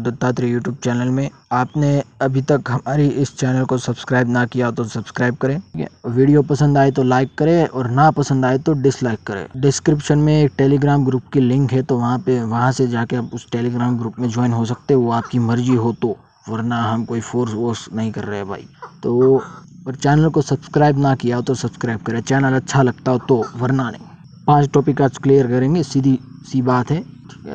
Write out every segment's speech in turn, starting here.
Dattatreya YouTube channel में। आपने अभी तक हमारी इस चैनल को सब्सक्राइब ना किया तो सब्सक्राइब करें। वीडियो पसंद आए तो लाइक करें और ना पसंद आए तो डिसलाइक करें। डिस्क्रिप्शन में एक टेलीग्राम ग्रुप की लिंक है, तो वहाँ से जाके आप उस टेलीग्राम ग्रुप में ज्वाइन हो सकते हो। वो आपकी मर्जी हो तो, वरना हम कोई फोर्स वोर्स नहीं कर रहे भाई। तो और चैनल को सब्सक्राइब ना किया हो तो सब्सक्राइब करें, चैनल अच्छा लगता हो तो, वरना नहीं। 5 टॉपिक आज क्लियर करेंगे, सीधी सी बात है।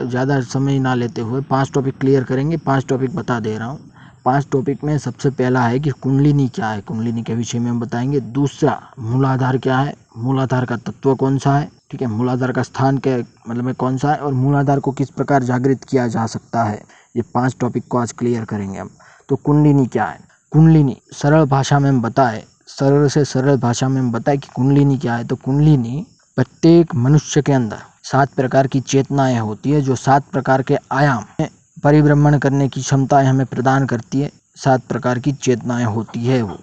ज़्यादा समय ना लेते हुए 5 टॉपिक क्लियर करेंगे। 5 टॉपिक बता दे रहा हूँ। 5 टॉपिक में सबसे पहला है कि कुंडलिनी क्या है, कुंडलिनी के विषय में हम बताएंगे। दूसरा, मूलाधार क्या है, मूलाधार का तत्व कौन सा है, ठीक है, मूलाधार का स्थान क्या मतलब में कौन सा है, और मूलाधार को किस प्रकार जागृत किया जा सकता है। ये 5 टॉपिक को आज क्लियर करेंगे हम। तो कुंडलिनी क्या है, कुंडलिनी सरल भाषा में हम बताएं, सरल से सरल भाषा में हम बताएं कि कुंडलिनी क्या है। तो कुंडलिनी प्रत्येक मनुष्य के अंदर 7 प्रकार की चेतनाएं होती है, जो 7 प्रकार के आयाम में परिभ्रमण करने की क्षमताएं हमें प्रदान करती है। 7 प्रकार की चेतनाएं होती है वो।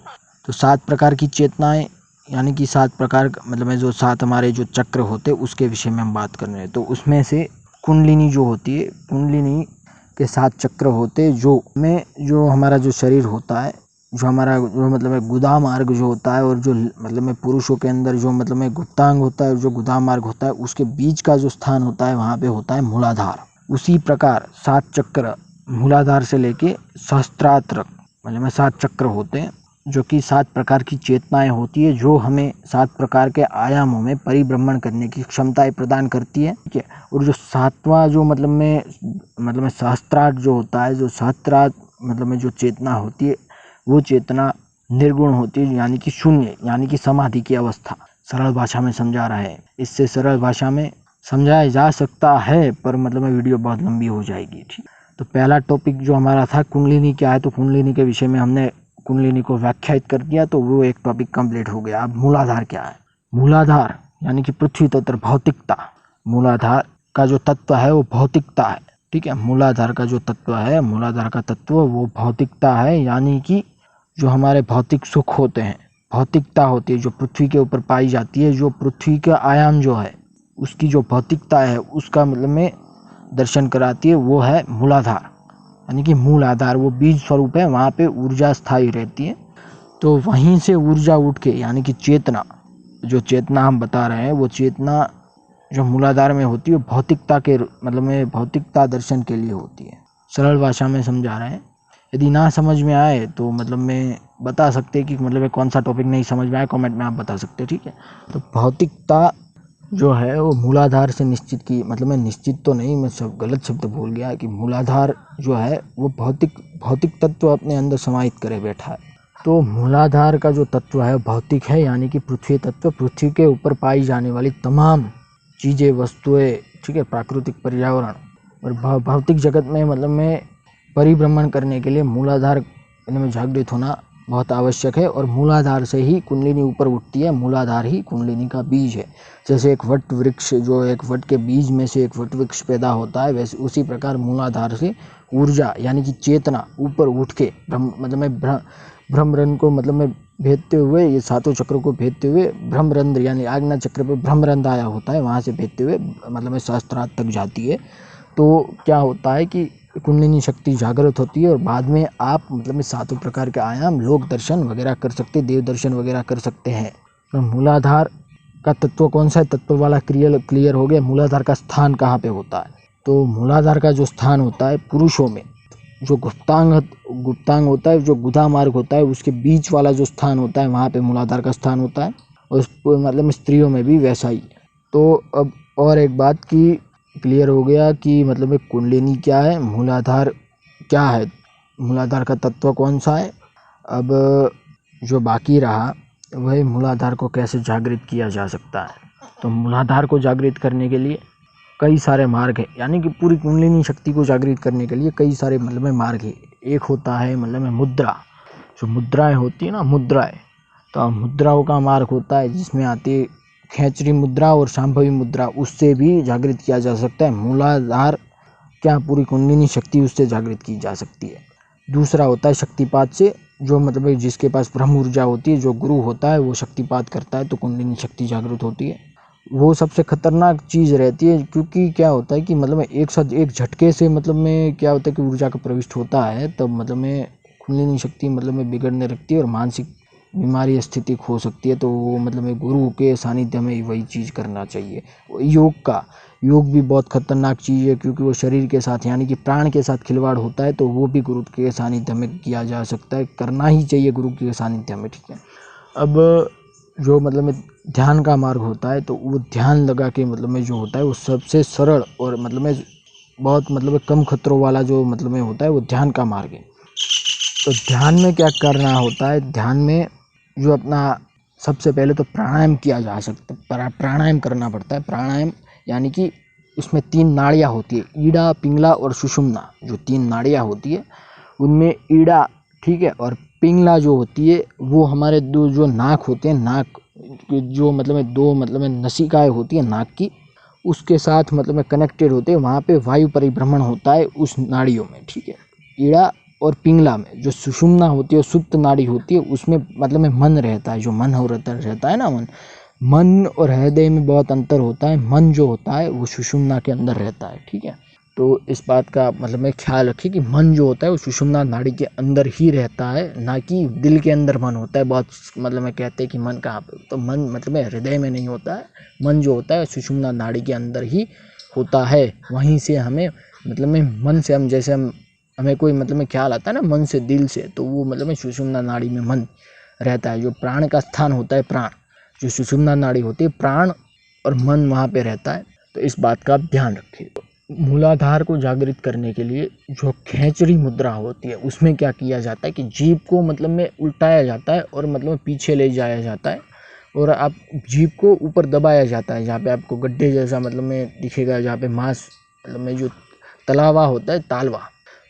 तो 7 प्रकार की चेतनाएं यानी कि 7 प्रकार मतलब जो 7 हमारे जो चक्र होते हैं उसके विषय में हम बात कर रहे हैं। तो उसमें से कुंडलिनी जो होती है, कुंडलिनी के 7 चक्र होते हैं, जो हमारा जो शरीर होता है, जो हमारा जो मतलब गुदा मार्ग जो होता है, और जो मतलब पुरुषों के अंदर जो मतलब गुप्तांग होता है, जो गुदा मार्ग होता है, उसके बीच का जो स्थान होता है वहाँ पे होता है मूलाधार। उसी प्रकार 7 चक्र मूलाधार से लेके सहस्त्रार मतलब 7 चक्र होते हैं, जो कि 7 प्रकार की चेतनाएं होती है, जो हमें 7 प्रकार के आयामों में परिभ्रमण करने की क्षमताएं प्रदान करती है, ठीक है। और जो 7वां जो मतलब सहस्त्रार जो होता है, जो सहस्त्रार मतलब में जो चेतना होती है, वो चेतना निर्गुण होती है, यानी कि शून्य, यानी कि समाधि की अवस्था। सरल भाषा में समझा रहा है, इससे सरल भाषा में समझाया जा सकता है, पर मतलब वीडियो बहुत लंबी हो जाएगी, ठीक। तो पहला टॉपिक जो हमारा था कुंडलिनी क्या है, तो कुंडलिनी के विषय में हमने कुंडलिनी को व्याख्यायित कर दिया, तो वो एक टॉपिक कंप्लीट हो गया। अब मूलाधार क्या है, मूलाधार यानी कि पृथ्वी तत्व भौतिकता। मूलाधार का जो तत्व है वो भौतिकता है, ठीक है। मूलाधार का जो तत्व है, मूलाधार का तत्व वो भौतिकता है, यानी कि जो हमारे भौतिक सुख होते हैं, भौतिकता होती है जो पृथ्वी के ऊपर पाई जाती है, जो पृथ्वी का आयाम जो है उसकी जो भौतिकता है उसका मतलब में दर्शन कराती है, वो है मूलाधार। यानी कि मूल आधार वो बीज स्वरूप है, वहाँ पे ऊर्जा स्थायी रहती है। तो वहीं से ऊर्जा उठ के यानी कि चेतना, जो चेतना हम बता रहे हैं, वो चेतना जो मूलाधार में होती है भौतिकता के मतलब में भौतिकता दर्शन के लिए होती है। सरल भाषा में समझा रहे हैं। यदि ना समझ में आए तो मतलब में बता सकते हैं कि मतलब कौन सा टॉपिक नहीं समझ में आए, कमेंट में आप बता सकते हैं, ठीक है। तो भौतिकता जो है वो मूलाधार से निश्चित की मतलब मैं निश्चित तो नहीं, मैं सब गलत शब्द बोल गया कि मूलाधार जो है वो भौतिक तत्व अपने अंदर समाहित करे बैठा है। तो मूलाधार का जो तत्व है भौतिक है, यानी कि पृथ्वी तत्व, पृथ्वी के ऊपर पाई जाने वाली तमाम चीज़ें, वस्तुएं, ठीक है, प्राकृतिक पर्यावरण और भौतिक जगत में मतलब में परिभ्रमण करने के लिए मूलाधार में जागृत होना बहुत आवश्यक है। और मूलाधार से ही कुंडलिनी ऊपर उठती है, मूलाधार ही कुंडलिनी का बीज है। जैसे एक वट वृक्ष, जो एक वट के बीज में से एक वट वृक्ष पैदा होता है, वैसे उसी प्रकार मूलाधार से ऊर्जा यानी कि चेतना ऊपर उठ के भ्रमरंध्र को मतलब में भेदते हुए, ये 7 चक्रों को भेदते हुए ब्रह्मरंध्र यानी आज्ञा चक्र पे ब्रह्मरंध्र आया होता है, वहाँ से भेदते हुए मतलब में सहस्त्रार तक जाती है। तो क्या होता है कि कुंडलिनी शक्ति जागृत होती है, और बाद में आप मतलब 7 प्रकार के आयाम, लोक दर्शन वगैरह कर सकते, देव दर्शन वगैरह कर सकते हैं। तो मूलाधार का तत्व कौन सा है, तत्व वाला क्लियर हो गया। मूलाधार का स्थान कहाँ पे होता है, तो मूलाधार का जो स्थान होता है पुरुषों में जो गुप्तांग होता है, जो गुदा मार्ग होता है, उसके बीच वाला जो स्थान होता है वहाँ पे मूलाधार का स्थान होता है, और मतलब स्त्रियों में भी वैसा ही। तो अब और एक बात की क्लियर हो गया कि मतलब कुंडलिनी क्या है, मूलाधार क्या है, मूलाधार का तत्व कौन सा है। अब जो बाकी रहा वही मूलाधार को कैसे जागृत किया जा सकता है। तो मूलाधार को जागृत करने के लिए कई सारे मार्ग हैं, यानी कि पूरी कुंडलिनी शक्ति को जागृत करने के लिए कई सारे मतलब में मार्ग है। एक होता है मतलब में मुद्रा, जो मुद्राएं होती है ना, मुद्राएं, तो मुद्राओं का मार्ग होता है जिसमें आती है खेचरी मुद्रा और शांभवी मुद्रा, उससे भी जागृत किया जा सकता है मूलाधार, क्या पूरी कुंडलिनी शक्ति उससे जागृत की जा सकती है। दूसरा होता है शक्तिपात से, जो मतलब जिसके पास ब्रह्म ऊर्जा होती है, जो गुरु होता है वो शक्तिपात करता है तो कुंडलिनी शक्ति जागृत होती है। वो सबसे खतरनाक चीज़ रहती है, क्योंकि क्या होता है कि मतलब में एक साथ एक झटके से मतलब में क्या होता है कि ऊर्जा का प्रविष्ट होता है, तब मतलब में कुंडलिनी शक्ति मतलब में बिगड़ने लगती है और मानसिक बीमारी स्थिति हो सकती है। तो वो मतलब में गुरु के सानिध्य में वही चीज़ करना चाहिए। योग भी बहुत खतरनाक चीज़ है, क्योंकि वो शरीर के साथ यानी कि प्राण के साथ खिलवाड़ होता है, तो वो भी गुरु के सानिध्य में किया जा सकता है, करना ही चाहिए गुरु के सानिध्य में, ठीक है। अब जो मतलब में ध्यान का मार्ग होता है, तो वो ध्यान लगा के मतलब में जो होता है वो सबसे सरल और मतलब में बहुत मतलब कम खतरों वाला जो मतलब में होता है वो ध्यान का मार्ग है। तो ध्यान में क्या करना होता है, ध्यान में जो अपना सबसे पहले तो प्राणायाम किया जा सकता है, प्राणायाम करना पड़ता है। प्राणायाम यानी कि उसमें 3 नाड़ियाँ होती है, ईड़ा, पिंगला और सुषुम्ना। जो 3 नाड़ियाँ होती है उनमें ईड़ा, ठीक है, और पिंगला जो होती है वो हमारे दो जो नाक होते हैं, नाक के जो मतलब में 2 मतलब में नसिकाएँ होती है नाक की, उसके साथ मतलब में कनेक्टेड होते हैं, वहाँ पे वायु परिभ्रमण होता है उस नाड़ियों में, ठीक है। ईड़ा और पिंगला में जो सुषुम्ना होती है, सुप्त नाड़ी होती है, उसमें मतलब में मन रहता है, जो मन हो रहता है ना, मन और हृदय में बहुत अंतर होता है। मन जो होता है वो सुषुम्ना के अंदर रहता है, ठीक है। तो इस बात का मतलब में ख्याल रखिए कि मन जो होता है वो सुषुम्ना नाड़ी के अंदर ही रहता है, ना कि दिल के अंदर मन होता है। बहुत मतलब में कहते हैं कि मन कहाँ पे, तो मन मतलब में हृदय में नहीं होता है। मन जो होता है सुषुम्ना नाड़ी के अंदर ही होता है। वहीं से हमें मतलब में मन से हम जैसे हमें कोई मतलब में ख्याल आता है ना मन से, दिल से, तो वो मतलब में सुषुम्ना नाड़ी में मन रहता है। जो प्राण का स्थान होता है, प्राण जो सुषुम्ना नाड़ी होती है, प्राण और मन वहाँ पे रहता है। तो इस बात का आप ध्यान रखिए। मूलाधार को जागृत करने के लिए जो खेचरी मुद्रा होती है, उसमें क्या किया जाता है कि जीभ को मतलब में उल्टाया जाता है और मतलब पीछे ले जाया जाता है, और आप जीभ को ऊपर दबाया जाता है, जहाँ पे आपको गड्ढे जैसा मतलब में दिखेगा, जहाँ पे मांस मतलब में जो तलावा होता है, तालवा,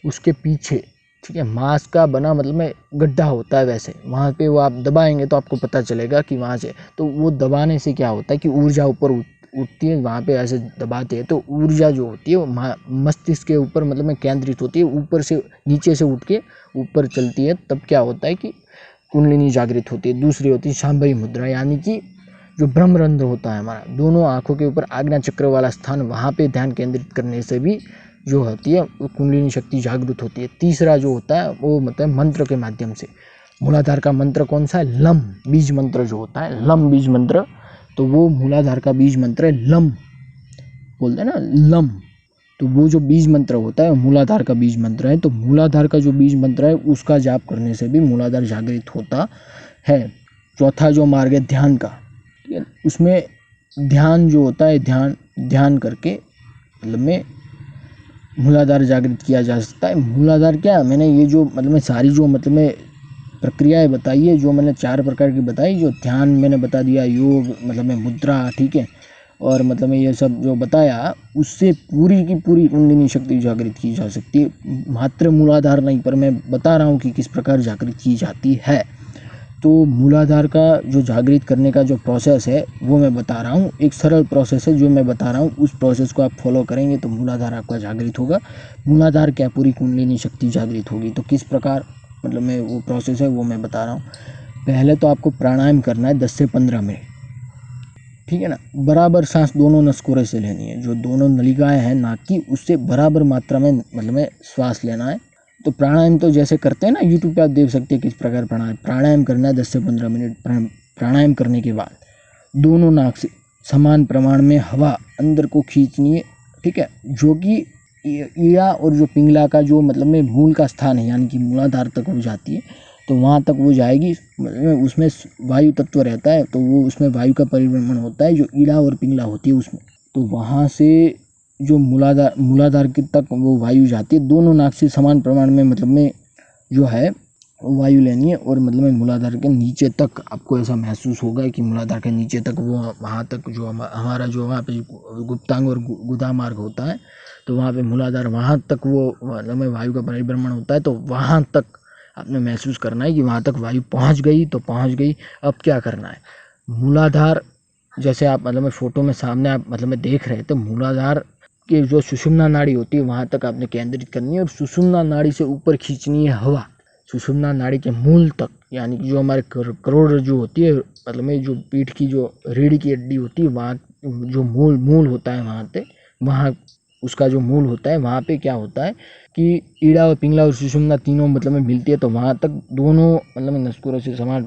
उसके पीछे, ठीक है, मांस का बना मतलब में गड्ढा होता है, वैसे वहाँ पे वो आप दबाएंगे तो आपको पता चलेगा कि वहाँ से, तो वो दबाने से क्या होता है कि ऊर्जा ऊपर उठती है। वहाँ पे ऐसे दबाते हैं तो ऊर्जा जो होती है वो मस्तिष्क के ऊपर मतलब में केंद्रित होती है, ऊपर से नीचे से उठ के ऊपर चलती है। तब क्या होता है कि कुंडलिनी जागृत होती है। दूसरी होती है शांभवी मुद्रा, यानी कि जो ब्रह्मरंध्र होता है हमारा, दोनों आँखों के ऊपर आज्ञा चक्र वाला स्थान, वहाँ पे ध्यान केंद्रित करने से भी जो होती है वो कुंडलिनी शक्ति जागृत होती है। तीसरा जो होता है वो मतलब मंत्र के माध्यम से। मूलाधार का मंत्र कौन सा है? लम बीज मंत्र जो होता है, लम बीज मंत्र, तो वो मूलाधार का बीज मंत्र है। लम बोलते हैं ना, लम, तो वो जो बीज मंत्र होता है मूलाधार का बीज मंत्र है। तो मूलाधार का जो बीज मंत्र है उसका जाप करने से भी मूलाधार जागृत होता है। चौथा जो मार्ग है ध्यान का, ठीक है, उसमें ध्यान जो होता है, ध्यान करके मतलब में मूलाधार जागृत किया जा सकता है। मूलाधार क्या, मैंने ये जो मतलब में सारी जो मतलब में प्रक्रियाएं बताई है, जो मैंने 4 प्रकार की बताई, जो ध्यान मैंने बता दिया, योग मतलब में मुद्रा, ठीक है, और मतलब में ये सब जो बताया, उससे पूरी की पूरी कुंडलिनी शक्ति जागृत की जा सकती है। मात्र मूलाधार नहीं, पर मैं बता रहा हूँ कि किस प्रकार जागृत की जाती है। तो मूलाधार का जो जागृत करने का जो प्रोसेस है वो मैं बता रहा हूँ, एक सरल प्रोसेस है जो मैं बता रहा हूँ। उस प्रोसेस को आप फॉलो करेंगे तो मूलाधार आपका जागृत होगा। मूलाधार क्या, पूरी कुंडलिनी शक्ति जागृत होगी। तो किस प्रकार मतलब में वो प्रोसेस है वो मैं बता रहा हूँ। पहले तो आपको प्राणायाम करना है 10 से 15 मिनट, ठीक है ना। बराबर सांस दोनों नसकोरे से लेनी है, जो दोनों नलिकाएं हैं नाक की, उससे बराबर मात्रा में मतलब में श्वास लेना है। तो प्राणायाम तो जैसे करते हैं ना, यूट्यूब पे आप देख सकते हैं किस प्रकार प्राणायाम करना है। 10 से 15 मिनट प्राणायाम करने के बाद दोनों नाक से समान प्रमाण में हवा अंदर को खींचनी है, ठीक है, जो कि ईड़ा और जो पिंगला का जो मतलब में मूल का स्थान है, यानी कि मूलाधार तक हो जाती है, तो वहाँ तक वो जाएगी। उसमें वायु तत्व रहता है, तो वो उसमें वायु का परिभ्रमण होता है, जो ईड़ा और पिंगला होती है उसमें। तो वहाँ से जो मूलाधार की तक वो वायु जाती है, दोनों नाक से समान प्रमाण में मतलब में जो है वायु लेनी है, और मतलब में मूलाधार के नीचे तक आपको ऐसा महसूस होगा कि मूलाधार के नीचे तक वो वहाँ तक जो हमारा जो वहाँ पे गुप्तांग और गुदा मार्ग होता है, तो वहाँ पे मूलाधार वहाँ तक वो मतलब में वायु का परिभ्रमण होता है। तो वहाँ तक आपने महसूस करना है कि वहाँ तक वायु पहुँच गई तो पहुँच गई। अब क्या करना है, मूलाधार जैसे आप मतलब में फोटो में सामने आप मतलब में देख रहे थे, मूलाधार की जो सुषुम्ना नाड़ी होती है वहाँ तक आपने केंद्रित करनी है, और सुषुम्ना नाड़ी से ऊपर खींचनी है हवा सुषुम्ना नाड़ी के मूल तक, यानी कि जो हमारे करोड़रज्जु होती है, मतलब में जो पीठ की जो रीढ़ की हड्डी होती है, वहाँ जो मूल होता है वहाँ उसका जो मूल होता है वहाँ पे क्या होता है कि ईड़ा और पिंगला और सुषुम्ना तीनों मतलब में मिलती है, तो वहाँ तक दोनों मतलब में नसकोरों से समान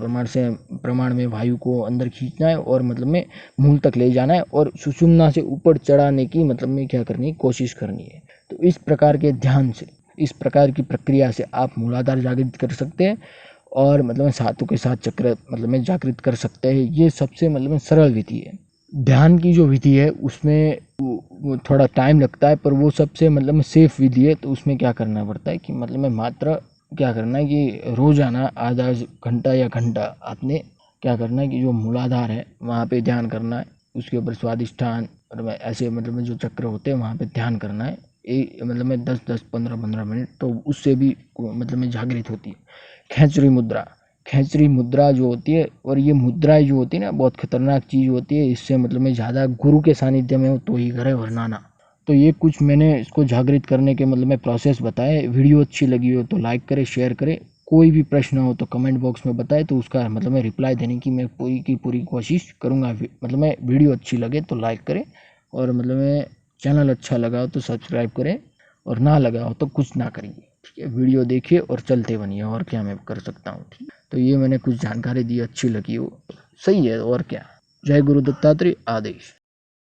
प्रमाण में वायु को अंदर खींचना है और मतलब में मूल तक ले जाना है और सुषुम्ना से ऊपर चढ़ाने की मतलब में क्या करनी है, कोशिश करनी है। तो इस प्रकार के ध्यान से, इस प्रकार की प्रक्रिया से आप मूलाधार जागृत कर सकते हैं और मतलब में सातों के साथ चक्र मतलब में जागृत कर सकते हैं। ये सबसे मतलब में सरल विधि है। ध्यान की जो विधि है उसमें वो थोड़ा टाइम लगता है, पर वो सबसे मतलब में सेफ विधि है। तो उसमें क्या करना पड़ता है कि मतलब में मात्र क्या करना है कि रोजाना आधा घंटा या घंटा आपने क्या करना है कि जो मूलाधार है वहाँ पे ध्यान करना है, उसके ऊपर स्वादिष्ठान और ऐसे मतलब में जो चक्र होते हैं वहाँ पे ध्यान करना है। मतलब में 10-10 15-15 मिनट, तो उससे भी मतलब में जागृत होती है। खेचरी मुद्रा जो होती है, और ये मुद्राएं जो होती है ना बहुत खतरनाक चीज़ होती है। इससे मतलब में ज़्यादा गुरु के सानिध्य में हो तो ही करे, वरना ना। तो ये कुछ मैंने इसको जागृत करने के मतलब में प्रोसेस बताए। वीडियो अच्छी लगी हो तो लाइक करें, शेयर करें। कोई भी प्रश्न हो तो कमेंट बॉक्स में बताए, तो उसका मतलब मैं रिप्लाई देने की मैं पूरी की पूरी कोशिश करूँगा। मतलब मैं वीडियो अच्छी लगे तो लाइक करें, और मतलब मैं चैनल अच्छा लगा हो तो सब्सक्राइब करें, और ना लगा हो तो कुछ ना करिए। ठीक है, वीडियो देखिए और चलते बनिए, और क्या मैं कर सकता हूँ। ठीक, तो ये मैंने कुछ जानकारी दी, अच्छी लगी हो सही है, और क्या। जय गुरु दत्तात्रेय। आदेश।